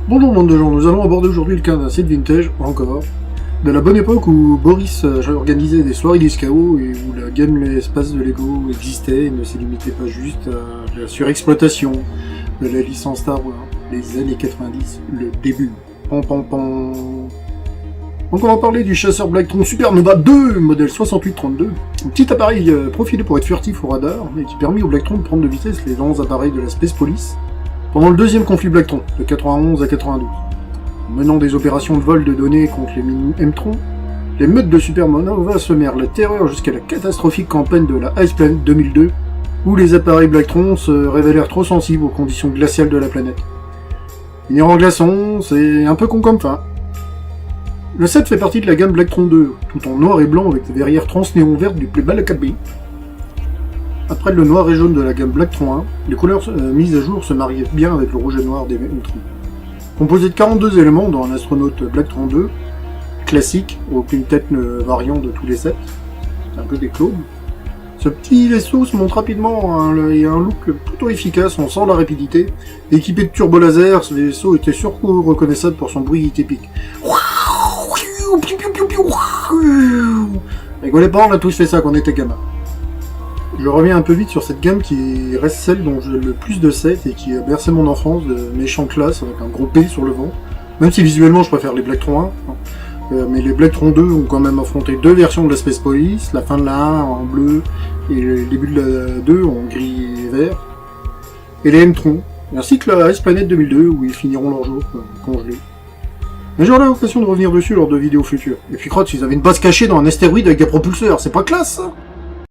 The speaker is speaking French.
Bonjour monde de gens, nous allons aborder aujourd'hui le cas d'un site vintage, encore, de la bonne époque où Boris organisait des soirées disco et où la gamme l'espace de Lego existait et ne se limitait pas juste à la surexploitation de la licence Star Wars, les années 90, le début. Pam pam pam. Donc on va parler du chasseur Blacktron Supernova 2, modèle 6832, un petit appareil profilé pour être furtif au radar et qui permit au Blacktron de prendre de vitesse les lents appareils de la Space Police pendant le deuxième conflit Blacktron, de 91 à 92. Menant des opérations de vol de données contre les mini-M-Tron, les meutes de Supernova semèrent la terreur jusqu'à la catastrophique campagne de la Ice Planet 2002, où les appareils Blacktron se révélèrent trop sensibles aux conditions glaciales de la planète. Inhérent glaçon, c'est un peu con comme fin. Le set fait partie de la gamme Blacktron 2, tout en noir et blanc avec des verrières trans-néon vertes du plus bel acabit. Après le noir et jaune de la gamme Blacktron 1, les couleurs mises à jour se mariaient bien avec le rouge et noir des M-Tron. Composé de 42 éléments dans un astronaute Blacktron 2, classique, aucune tête ne variant de tous les sets, c'est un peu des clones. Ce petit vaisseau se montre rapidement un look plutôt efficace, on sent la rapidité. Équipé de turbo-laser, ce vaisseau était surtout reconnaissable pour son bruit typique. Rigolez pas, on a tous fait ça quand on était gamin. Je reviens un peu vite sur cette gamme qui reste celle dont j'ai le plus de sets et qui a bercé mon enfance de méchants classes avec un gros P sur le vent. Même si visuellement je préfère les Blacktron 1. Mais les Blacktron 2 ont quand même affronté deux versions de la Space Police, la fin de la 1 en bleu et le début de la 2 en gris et vert. Et les M-Tron, ainsi que la Ice Planet 2002 où ils finiront leur jour congelés. Mais j'aurai l'occasion de revenir dessus lors de vidéos futures. Et puis crotte, ils avaient une base cachée dans un astéroïde avec des propulseurs, c'est pas classe ça?